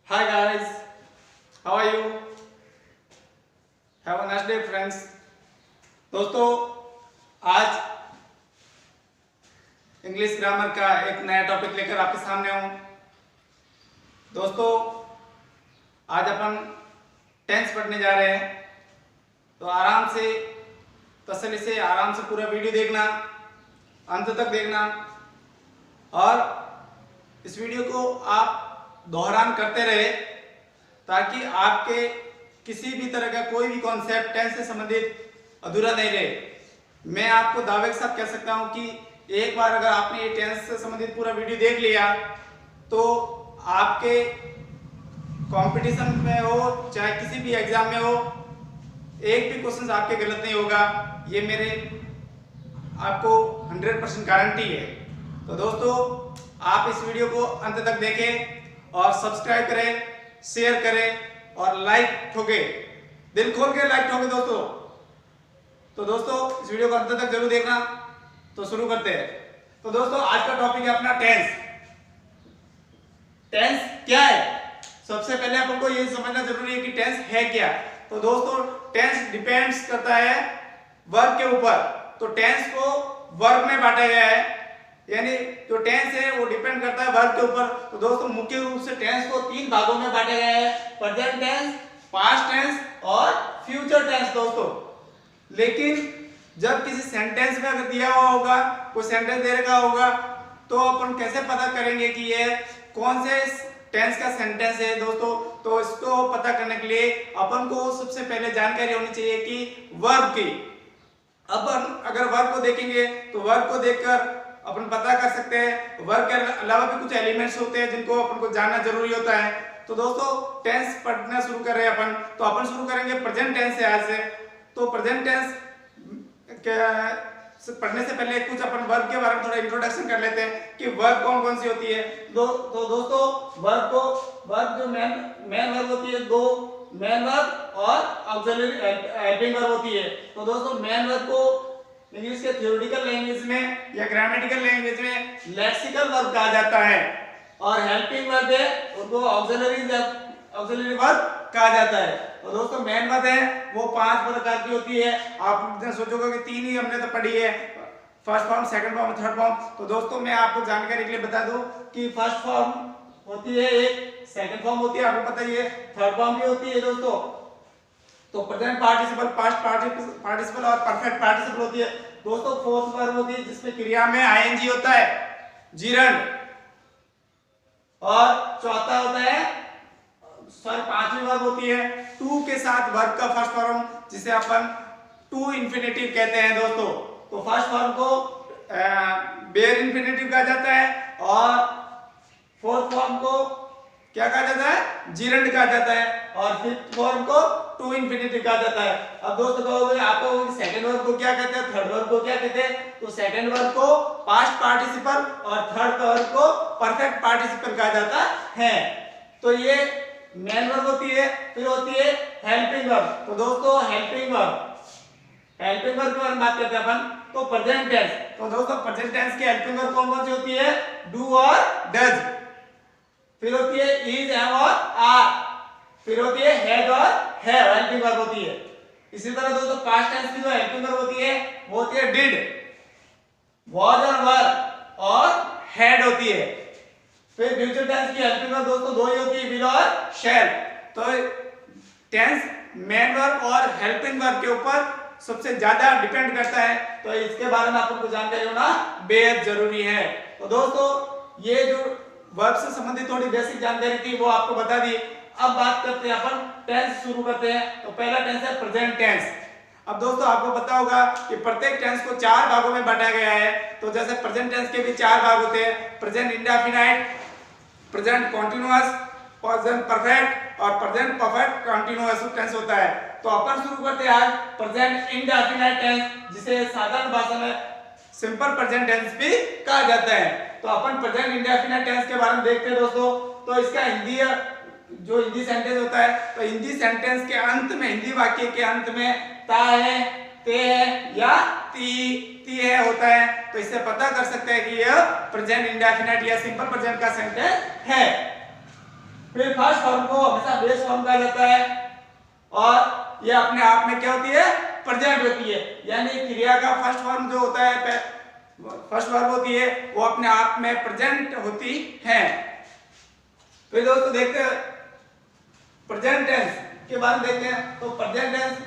Hi guys, how are you? Have a nice day friends. दोस्तों आज English grammar का एक नया टॉपिक लेकर आपके सामने हूँ। दोस्तों आज अपन टेंस पढ़ने जा रहे हैं, तो आराम से तसल्ली से आराम से पूरा वीडियो देखना, अंत तक देखना और इस वीडियो को आप दोहरान करते रहे ताकि आपके किसी भी तरह का कोई भी कॉन्सेप्ट टेंस से संबंधित अधूरा नहीं रहे। मैं आपको दावे के साथ कह सकता हूं कि एक बार अगर आपने ये टेंस से संबंधित पूरा वीडियो देख लिया तो आपके कंपटीशन में हो चाहे किसी भी एग्जाम में हो, एक भी क्वेश्चन आपके गलत नहीं होगा। ये मेरे आपको 100% गारंटी है। तो दोस्तों आप इस वीडियो को अंत तक देखें और सब्सक्राइब करें, शेयर करें और लाइक ठोके, दिल खोल के लाइक ठोके दोस्तों। तो दोस्तों इस वीडियो को अंत तक जरूर देखना। तो शुरू करते हैं। तो दोस्तों आज का टॉपिक है अपना टेंस। टेंस क्या है? सबसे पहले अपन को ये समझना जरूरी है कि टेंस है क्या। तो दोस्तों टेंस डिपेंड्स करता है वर्ब के ऊपर। तो टेंस को वर्ब में बांटा गया है, यानी जो टेंस है वो डिपेंड करता है वर्ब के ऊपर। तो दोस्तों मुख्य रूप से टेंस को 3 भागों में बांटा गया है, प्रेजेंट टेंस, पास्ट टेंस और फ्यूचर टेंस दोस्तों। लेकिन जब किसी सेंटेंस में अगर दिया हुआ होगा, कोई सेंटेंस दे रखा होगा, तो अपन कैसे पता करेंगे कि ये कौन से टेंस का सेंटेंस है दोस्तों। तो इसको पता करने के लिए अपन को सबसे पहले जानकारी होनी चाहिए कि वर्ब की। अपन अगर वर्ब को देखेंगे तो वर्ब को देखकर अपन पता कर सकते हैं। वर्ब के अलावा भी कुछ एलिमेंट्स होते हैं जिनको अपन को जानना जरूरी होता है। तो दोस्तों टेंस पढ़ना शुरू कर रहे हैं अपन, तो अपन शुरू करेंगे प्रेजेंट टेंस से आज से। तो प्रेजेंट टेंस पढ़ने से पहले कुछ अपन वर्ब के बारे में थोड़ा इंट्रोडक्शन कर लेते हैं कि वर्ब कौन कौन सी होती है। तो दोस्तों वर्ब जो मेन वर्ब होती है, 2 मेन वर्ब और ऑक्सिलरी हेल्पिंग वर्ब होती है। तो दोस्तों मेन वर्ब को इंग्लिश के थ्योरेटिकल लैंग्वेज में या ग्रामेटिकल लैंग्वेज में लेक्सिकल वर्ब कहा जाता है, और हेल्पिंग वर्ब है उनको ऑक्सिलरी वर्ब कहा जाता है। और दोस्तों मेन वर्ब है वो 5 प्रकार की होती है। आप सोचोगे कि 3 ही हमने तो पढ़ी है, first form, second form, third form. तो दोस्तों मैं आपको जानकारी के लिए बता दूं कि फर्स्ट फॉर्म होती है एक, सेकंड फॉर्म होती है आपको पता ही है, थर्ड फॉर्म भी होती है दोस्तों। तो प्रेजेंट पार्टिसिपल, पास्ट पार्टिसिपल और परफेक्ट पार्टिसिपल होती है दोस्तों। फोर्थ वर्ब होती है जिसमें क्रिया में आईएनजी होता है, जिरंड। और चौथा होता है पांचवी वर्ब होती है टू के साथ वर्ब का फर्स्ट फॉर्म, जिसे अपन टू इंफिनिटिव कहते हैं दोस्तों। तो फर्स्ट फॉर्म को बेयर इंफिनिटिव कहा जाता है और फोर्थ फॉर्म को क्या कहा जाता है? जिरंड कहा जाता है, और फिफ्थ फॉर्म को टू इंफिनिटिव कहा जाता है। अब दोस्तों कहोगे आपको सेकंड वर्ब को क्या कहते हैं, थर्ड वर्ब को क्या कहते हैं? तो सेकंड वर्ब को पास्ट पार्टिसिपल और थर्ड वर्ब को परफेक्ट पार्टिसिपल कहा जाता है। तो ये मेन वर्ब होती है। फिर होती है हेल्पिंग वर्ब। तो दोस्तों हेल्पिंग वर्ब के बारे में बात करते हैं अपन। तो प्रेजेंट टेंस, तो दोस्तों प्रेजेंट टेंस की हेल्पिंग वर्ब कौन कौन सी होती है? डू और डज। फिर होती है इज, एम और आर। फिर होती है हैड और हैव, हेल्पिंग वर्ब होती है। इसी तरह दोस्तों पास्ट टेंस की जो हेल्पिंग वर्ब होती है वो होती है डिड, वाज और वर और हैड होती है। फिर फ्यूचर टेंस की हेल्पिंग वर्ब दोस्तों 2 ही होती है, विल और शैल। तो टेंस मेन वर्ब और हेल्पिंग वर्ब के ऊपर सबसे ज्यादा डिपेंड करता है। तो इसके बारे में आपको जानकारी होना बेहद जरूरी है। तो दोस्तों ये जो वर्ब से संबंधित थोड़ी बेसिक जानकारी थी वो आपको बता दी। अब बात करते हैं अपन टेंस शुरू करते हैं। तो पहला टेंस है प्रेजेंट टेंस। अब दोस्तों आपको पता होगा कि प्रत्येक टेंस को 4 भागों में बांटा गया है। तो जैसे प्रेजेंट टेंस के भी 4 भाग होते हैं, present indefinite, present continuous, present perfect और प्रेजेंट परफेक्ट कॉन्टिन्यूअस टेंस होता है। तो अपन शुरू करते हैं आज प्रेजेंट इंडेफिनाइट टेंस, जिसे साधारण भाषा में सिंपल प्रेजेंट टेंस भी कहा जाता है। तो अपन प्रेजेंट इंडेफिनाइट टेंस के बारे में देखते हैं दोस्तों। तो इसका हिंदी सेंटेंस होता है, तो हिंदी सेंटेंस के अंत में, हिंदी वाक्य के अंत में ता है, ते है या ती है होता है। तो इससे पता कर सकते हैं कि यह प्रेजेंट इंडेफिनिट या सिंपल प्रेजेंट का सेंटेंस है। फिर फर्स्ट फॉर्म को हमेशा बेस फॉर्म कहा जाता है और ये अपने आप में क्या होती है, प्रेजेंट होती है। यानी क्रिया का फर्स्ट फॉर्म जो होता है, फर्स्ट फॉर्म होती है, वो अपने आप में प्रेजेंट होती है। फिर दोस्तों देखते हैं प्रेजेंट टेंस के बारे में देखते हैं। तो प्रेजेंट टेंस,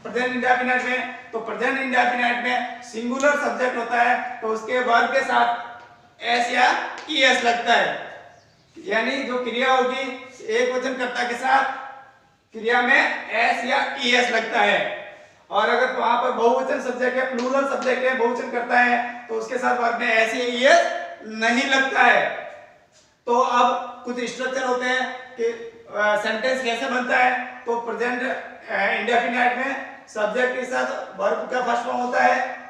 प्रेजेंट इंडेफिनिट में, तो प्रेजेंट इंडेफिनिट में सिंगुलर सब्जेक्ट होता है तो उसके वर्ब के साथ एस या ईएस लगता है। यानी जो क्रिया होगी एक वचन कर्ता के साथ क्रिया में एस या ईएस लगता है। और अगर वहां पर बहुवचन सब्जेक्ट है, प्लूरल सब्जेक्ट है, बहुवचन करता है तो उसके साथ वर्ब में एस या ईएस नहीं लगता है। तो अब कुछ स्ट्रक्चर होते हैं कि सेंटेंस कैसे बनता है। तो प्रेजेंट इंडेफिनिट में सब्जेक्ट के साथ वर्ब का फर्स्ट फॉर्म होता है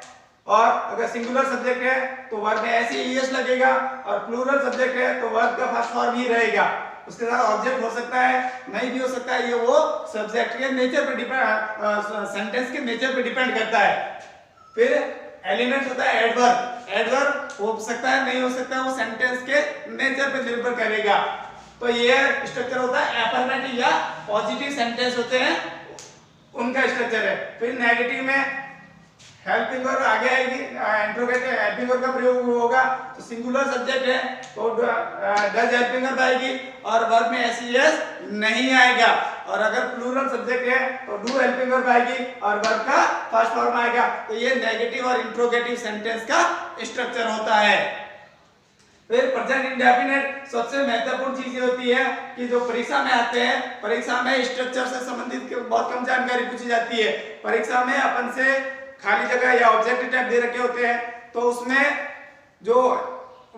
और अगर सिंगुलर सब्जेक्ट है तो वर्ब में एस या ईएस लगेगा और प्लूरल सब्जेक्ट है तो वर्ब का फर्स्ट फॉर्म ही रहेगा। उसके साथ ऑब्जेक्ट हो सकता है, नहीं भी हो सकता है, ये वो सब्जेक्ट के नेचर पे डिपेंड, सेंटेंस के नेचर पे डिपेंड करता है। फिर एलिमेंट होता है एडवर्ब। एडवर्ब हो सकता है, नहीं हो सकता है, वो सेंटेंस के नेचर पे निर्भर करेगा। तो ये स्ट्रक्चर होता है अफर्मेटिव या पॉजिटिव सेंटेंस होते हैं उनका स्ट्रक्चर है। फिर नेगेटिव में हेल्पिंग वर्ब आगे आएगी, इंट्रोगेटिव हेल्पिंग वर्ब का प्रयोग होगा। तो सिंगुलर सब्जेक्ट है तो डज हेल्पिंग वर्ब आएगी और वर्ब में एस ईएस नहीं आएगा। और अगर प्लूरल सब्जेक्ट है तो डू हेल्पिंग वर्ब आएगी और वर्ब का फर्स्ट फॉर्म आएगा। तो ये नेगेटिव और इंट्रोगेटिव सेंटेंस का स्ट्रक्चर होता है। फिर प्रेजेंट इंडेफिनिट सबसे महत्वपूर्ण चीज ये होती है कि जो परीक्षा में आते हैं, परीक्षा में स्ट्रक्चर से संबंधित बहुत कम जानकारी पूछी जाती है। परीक्षा में अपन से खाली जगह या ऑब्जेक्ट टाइप दे रखे होते हैं तो उसमें जो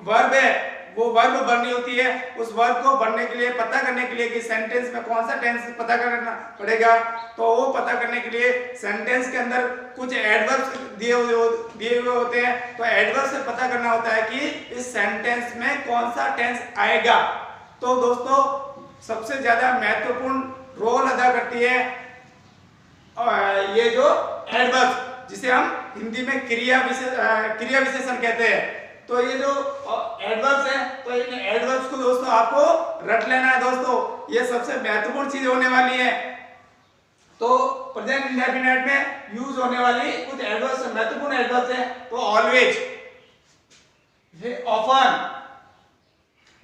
वर्ब है वो वर्ब भरनी होती है। उस वर्ब को भरने के लिए, पता करने के लिए कि सेंटेंस में कौन सा टेंस पता करना पड़ेगा, तो वो पता करने के लिए सेंटेंस के अंदर कुछ एडवर्ब्स दिए हुए होते हैं। तो एडवर्ब से पता करना होता है कि इस सेंटेंस में कौन सा टेंस आएगा। तो दोस्तों सबसे ज्यादा महत्वपूर्ण रोल अदा करती है ये जो एडवर्ब, जिसे हम हिंदी में क्रिया विशेषण कहते हैं। तो ये जो एडवर्ब्स है तो इन एडवर्ब्स को दोस्तों आपको रट लेना है। दोस्तों ये सबसे महत्वपूर्ण चीज होने वाली है। तो प्रेजेंट इंडेफिनिट में यूज होने वाली कुछ एडवर्ब्स, महत्वपूर्ण एडवर्ब्स है। तो ऑलवेज, ऑफन,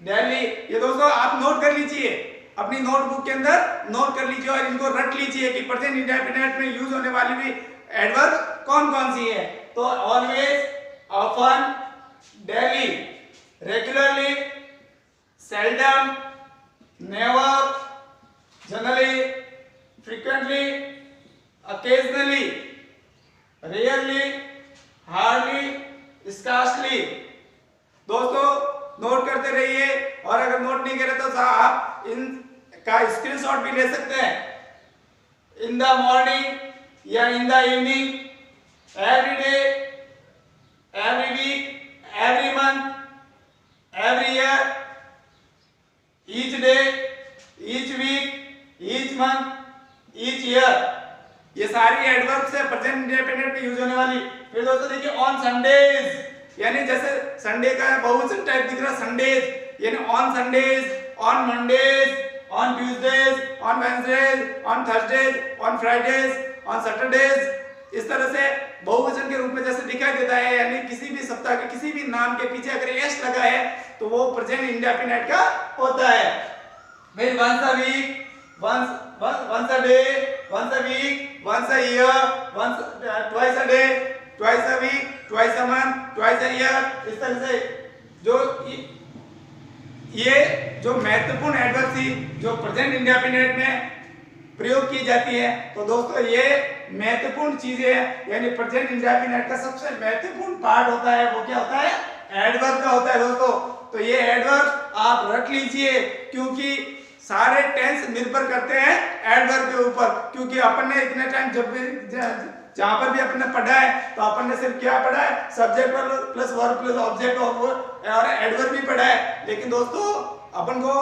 डेली, ये दोस्तों आप नोट कर लीजिए, अपनी नोटबुक के अंदर नोट कर लीजिए और इनको रट लीजिए कि प्रेजेंट इंडेफिनिट में यूज होने वाली भी एडवर्ब कौन कौन सी है। तो always, often, daily, regularly, seldom, never, generally, frequently, occasionally, rarely, hardly, scarcely। दोस्तों नोट करते रहिए और अगर नोट नहीं करे तो आप इन का स्क्रीनशॉट भी ले सकते हैं। इन द मॉर्निंग या in the evening, every day, every week, every month, every year, each day, each week, each month, each year, ये सारी एडवर्ब्स है प्रेजेंट इंडेफिनिट में यूज होने वाली। फिर दोस्तों देखिए ऑन संडेज, यानी जैसे संडे का बहुवचन टाइप दिख रहा संडेज, यानी on Sundays, on Mondays, on Tuesdays, on Wednesday's, on Thursdays, on Fridays, on Saturdays. इस तरह से बहुवचन के रूप में जैसे दिखाई देता है, यानी किसी भी सप्ताह के किसी भी नाम के पीछे अगर एस लगा है तो वो प्रेजेंट इंडेफिनिट का होता है। फिर once a week, once a day, once a week, once a year, twice a day, twice a week, twice a month, twice a year। इस तरह से जो ये जो महत्वपूर्ण एडवर्ब थी जो प्रेजेंट इंडेफिनिट में प्रयोग की जाती है, तो दोस्तों ये महत्वपूर्ण चीजें है। यानी प्रेजेंट इंडेफिनिट का सबसे महत्वपूर्ण पार्ट होता है वो क्या होता है, एडवर्ब का होता है दोस्तों। तो ये एडवर्ब आप रख लीजिए क्योंकि सारे टेंस निर्भर करते हैं एडवर्ब के ऊपर। क्योंकि अपन ने इतने टाइम जब भी जहां पर भी अपन ने पढ़ा है तो अपन ने सिर्फ क्या पढ़ा है, subject plus verb plus object और एडवर्ब भी पढ़ा है। लेकिन दोस्तों अपन को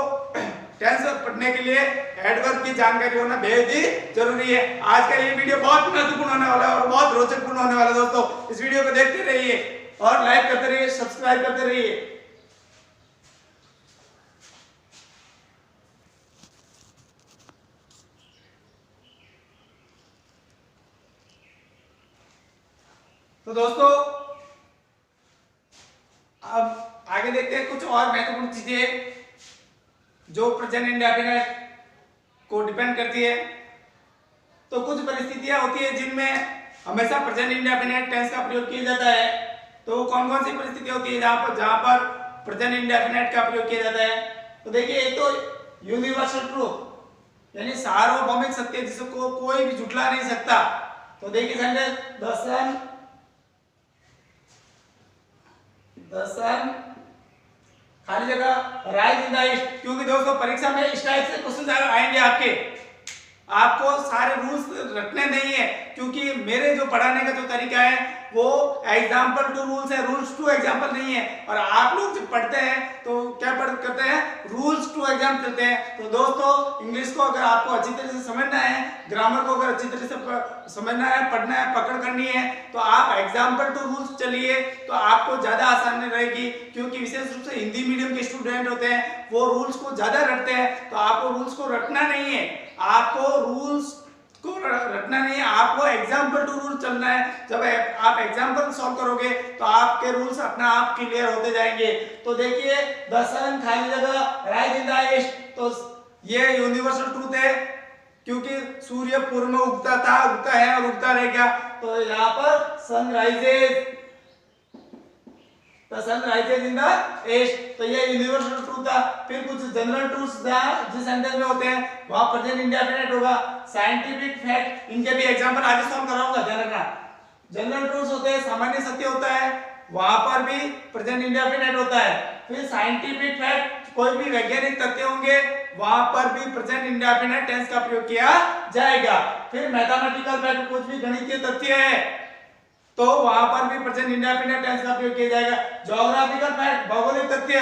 टेंस पढ़ने के लिए एडवर्ब की जानकारी होना बेहद ही जरूरी है। आज का ये वीडियो बहुत महत्वपूर्ण होने वाला है और बहुत रोचकपूर्ण होने वाला है। दोस्तों इस वीडियो को देखते रहिए और लाइक करते रहिए, सब्सक्राइब करते रहिए। तो दोस्तों अब आगे देखते हैं कुछ और महत्वपूर्ण चीजें जो प्रेजेंट इंडेफिनिट को डिपेंड करती है। तो कुछ परिस्थितियां होती है जिनमें हमेशा प्रेजेंट इंडेफिनिट टेंस का प्रयोग किया जाता है। तो कौन कौन सी परिस्थितियां होती है जहां पर प्रेजेंट इंडेफिनिट का प्रयोग किया जाता है? तो देखिए एक तो यूनिवर्सल ट्रूथ यानी सार्वभौमिक सत्य जिसको कोई भी झुठला नहीं सकता। तो देखिए सेंटेंस द सन खाली जगह राइज इन द ईस्ट। क्योंकि दोस्तों परीक्षा में इस टाइप से क्वेश्चन आएंगे आपको सारे रूल्स रखने नहीं है, क्योंकि मेरे जो पढ़ाने का जो तरीका है वो एग्जाम्पल टू रूल्स है, रूल्स टू एग्जाम्पल नहीं है। और आप लोग जब पढ़ते हैं तो क्या करते हैं, रूल्स टू एग्जाम चलते हैं। तो दोस्तों इंग्लिश को अगर आपको अच्छी तरह से समझना है, ग्रामर को अगर अच्छी तरह से समझना है, पढ़ना है, पकड़ करनी है, तो आप एग्जाम्पल टू रूल्स चलिए तो आपको ज्यादा आसानी रहेगी। क्योंकि विशेष रूप से हिंदी मीडियम के स्टूडेंट होते हैं वो रूल्स को ज्यादा रटते हैं। तो आपको रूल्स को रटना नहीं है, आपको रूल्स को रखना नहीं है, आपको एग्जाम्पल टू रूल चलना है। जब आप एग्जाम्पल सॉल्व करोगे तो आपके रूल्स अपना आप क्लियर होते जाएंगे। तो देखिए द सन खाली जगह राइज इन द ईस्ट, तो ये यूनिवर्सल ट्रूथ है क्योंकि सूर्य पूर्व में उगता था, उगता है और उगता रहेगा। तो यहाँ पर sun rises, the sun rises in the east, तो ये यूनिवर्सल ट्रूथ था। फिर कुछ जनरल ट्रूथ्स जिस सेंटेंस में होते हैं वहां प्रेजेंट इंडेफिनिट होगा। साइंटिफिक फैक्ट, इनके भी एग्जांपल आगे सॉल्व कराऊंगा, ध्यान रखना। जनरल ट्रूथ्स होते हैं, सामान्य सत्य होता है, वहां पर भी प्रेजेंट इंडेफिनिट होता है। फिर साइंटिफिक फैक्ट, कोई भी वैज्ञानिक तथ्य होंगे वहां पर भी प्रेजेंट इंडेफिनिट टेंस का प्रयोग किया जाएगा। फिर मैथमेटिकल फैक्ट, कुछ भी गणितीय तथ्य है तो वहां पर भी प्रेजेंट इंडेफिनिट टेंस का प्रयोग किया जाएगा। ज्योग्राफिकल फैक्ट, भौगोलिक तथ्य,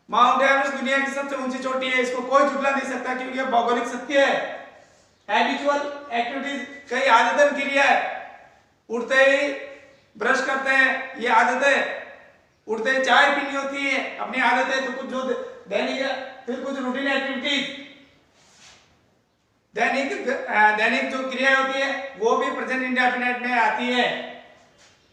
माउंट एवरेस्ट दुनिया की सबसे ऊंची चोटी है, इसको कोई झुठला नहीं सकता क्योंकि यह भौगोलिक सत्य है। हैबिचुअल एक्टिविटीज, कई आदतन क्रिया है, उठते ही ब्रश करते हैं, ये आदत है, उठते ही चाय पीनी होती है, अपनी आदत है। तो कुछ जो दैनिक, फिर कुछ रूटीन एक्टिविटीज, दैनिक जो क्रिया होती है वो भी प्रेजेंट इंडेफिनिट में आती है।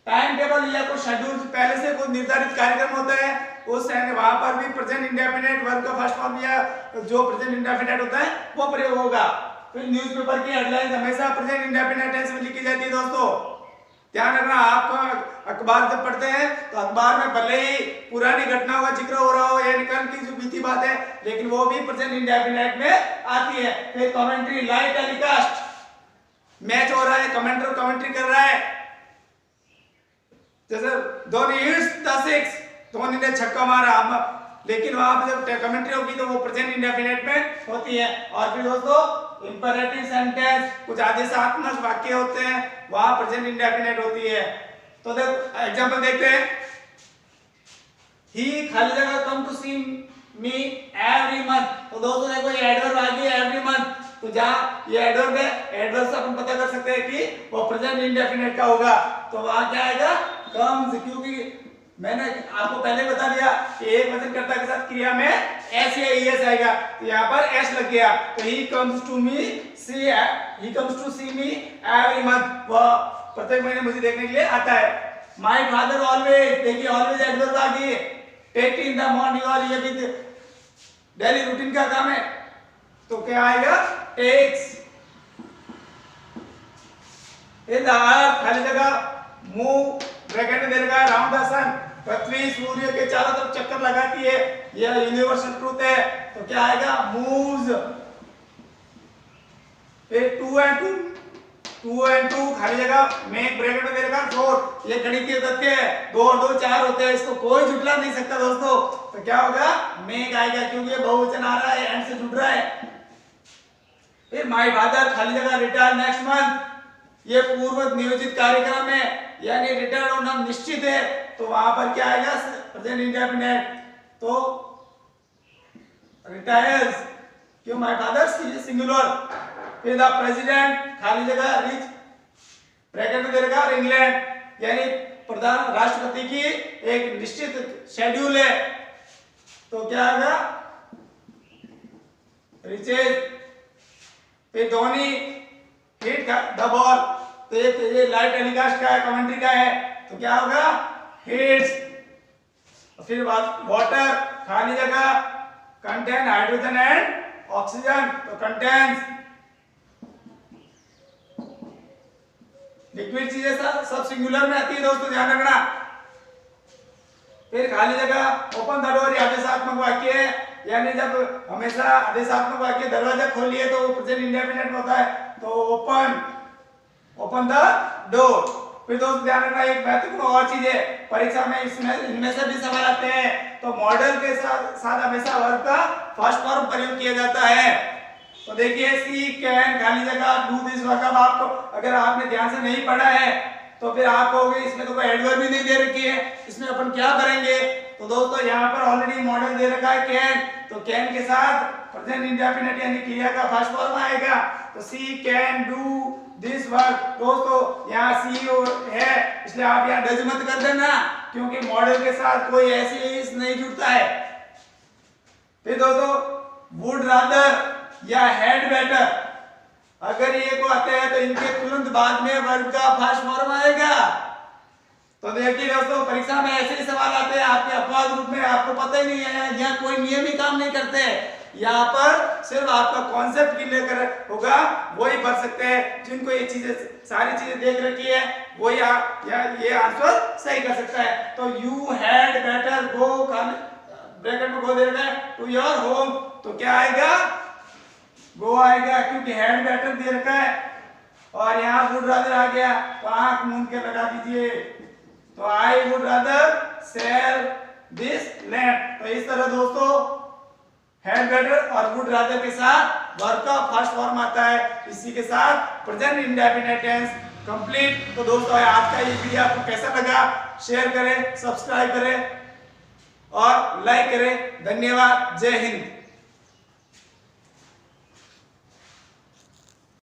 टाइम टेबल या कोई शेड्यूल, पहले से कोई निर्धारित कार्यक्रम होता है उस वहां पर भी प्रेजेंट इंडेफिनिट वर्ब का फर्स्ट फॉर्म या जो प्रेजेंट इंडेफिनिट होता है वो प्रयोग होगा। फिर न्यूज़पेपर की हेडलाइंस हमेशा प्रेजेंट इंडेफिनिट टेंस में लिखी जाती है। दोस्तों ध्यान रखना, आप अखबार जब पढ़ते हैं तो अखबार में भले ही पुरानी घटनाओं का जिक्र हो रहा हो या कल की जो बीती बात है, लेकिन वो भी प्रेजेंट इंडेफिनिट में आती है। फिर कमेंट्री, लाइव टेलीकास्ट, मैच हो रहा है, कमेंटर कमेंट्री कर रहा है, जैसे Dhoni hits the six, Dhoni ने छक्का मारा, लेकिन वहां पर जब कमेंट्री होगी तो वो प्रेजेंट इंडेफिनिट में होती है। और फिर दोस्तों इंपेरेटिव सेंटेंस, कुछ आदेशात्मक वाक्य होते हैं, वहां प्रेजेंट इंडेफिनिट होती है। तो एग्जांपल देखते हैं, ही खाली जगह come to see me every month. तो दोस्तों देखो ये एडवर्ब आ गया एवरी मंथ, तो जहां ये एडवर्ब है, एडवर्ब से अपन पता कर सकते हैं कि वो प्रेजेंट इंडेफिनिट का होगा। तो वहां क्या आएगा, कम्स, क्योंकि मैंने आपको पहले बता दिया कि एक वचनकर्ता के साथ क्रिया में एस या ईएस आएगा, तो यहाँ पर एस लग गया। तो he comes to see me every month, वह प्रत्येक महीने मुझे देखने के लिए आता है। माय फादर ऑलवेज, देखिए ऑलवेज एडवर्ब आ गई, टेक इन द मॉर्निंग, और ये भी डेली रूटीन का काम है, तो क्या आएगा, टेक्स। इन द अर्थ खाली जगह मूव, ब्रैकेट में दे रखा है राउंड द सन, पृथ्वी सूर्य के चारों तरफ चक्कर लगाती है, यह यूनिवर्सल ट्रूथ है। तो क्या आएगा, मूव्स। फिर टू एंड टू खाली जगह मेक, ब्रैकेट में दे रखा है 4, ये गणितीय तथ्य है, 2 और 2 4 होते हैं, इसको कोई झुठला नहीं सकता दोस्तों। तो क्या होगा, मेक आएगा क्योंकि ये बहुवचन आ रहा है, एंड से जुड़ रहा है। फिर माय फादर खाली जगह रिटायर नेक्स्ट मंथ, ये पूर्व नियोजित कार्यक्रम है, यानी रिटायर होना निश्चित है, तो वहां पर क्या आएगा, प्रेजेंट इंडेफिनिट। तो रिटायर्स, क्यों, माय फादर सिंगुलर। फिर द प्रेसिडेंट खाली जगह रिच, ब्रैकेट में दे रखा है इंग्लैंड, यानी प्रधान राष्ट्रपति की एक निश्चित शेड्यूल है, तो क्या आएगा, रिचेज। फिर धोनी हिट द बॉल, तो ये लाइव टेलीकास्ट का है, कमेंट्री का है, तो क्या होगा हीट्स। फिर वाटर खाली जगह कंटेन हाइड्रोजन एंड ऑक्सीजन, तो कंटेन्स। लिक्विड चीजें सब सिंगुलर में आती है दोस्तों, ध्यान रखना। फिर खाली जगह ओपन द डोर, आदेशात्मक वाक्य है, यानी जब हमेशा आदेशात्मक वाक्य दरवाजा खोलिए तो प्रेजेंट इंडेफिनिट में होता है, तो ओपन द डोर। फिर दोस्तों ध्यान रखना एक महत्वपूर्ण और चीज है, परीक्षा में इनमें से भी सवाल आते हैं, तो मॉडल के साथ हमेशा वर्ब का फर्स्ट फॉर्म प्रयोग किया जाता है। तो देखिए सी कैन खाली जगह डू दिस वर्क। अब आपको अगर आपने ध्यान से नहीं पढ़ा है तो फिर आप कहोगे इसमें तो कोई एडवर्ब भी नहीं दे रखी है, इसमें अपन क्या करेंगे। तो दोस्तों यहाँ पर ऑलरेडी मॉडल दे रखा है कैन, तो कैन के साथ प्रेजेंट इंडेफिनिट यानी क्रिया का फर्स्ट फॉर्म आएगा, तो सी कैन डू दिस वर्क। दोस्तों यहाँ सी है इसलिए आप यहाँ डज मत कर देना, क्योंकि मॉडल के साथ कोई ऐसी इस नहीं जुड़ता है। फिर दोस्तों वुड रादर या हैड बेटर, अगर ये को आते हैं तो इनके तुरंत बाद में वर्ब का फर्स्ट फॉर्म आएगा। तो देखिए दोस्तों परीक्षा में ऐसे ही सवाल आते हैं आपके अपवाद रूप में, आपको पता ही नहीं है, यहाँ कोई नियम ही काम नहीं करते हैं। यहाँ पर सिर्फ आपका कॉन्सेप्ट क्लियर कर होगा, वही पढ़ सकते हैं। जिनको ये चीजें सारी चीजें देख रखी है वही ये आंसर सही कर सकता है। तो you had better go, bracket में गो दे रखा है, टू योर होम, तो क्या आएगा गो आएगा, क्योंकि हैड बेटर दे रखा है। और यहाँ वुड रादर आ गया, तो आंख मूंद के लगा दीजिए, तो I would rather sell this land. तो इस तरह दोस्तों हैड बेटर और वुड रादर के साथ वर्ब का फर्स्ट फॉर्म आता है, इसी के साथ प्रेजेंट इंडेफिनिट टेंस कंप्लीट। तो दोस्तों आज का ये वीडियो आपको कैसा लगा, शेयर करें, सब्सक्राइब करें और लाइक करें। धन्यवाद, जय हिंद।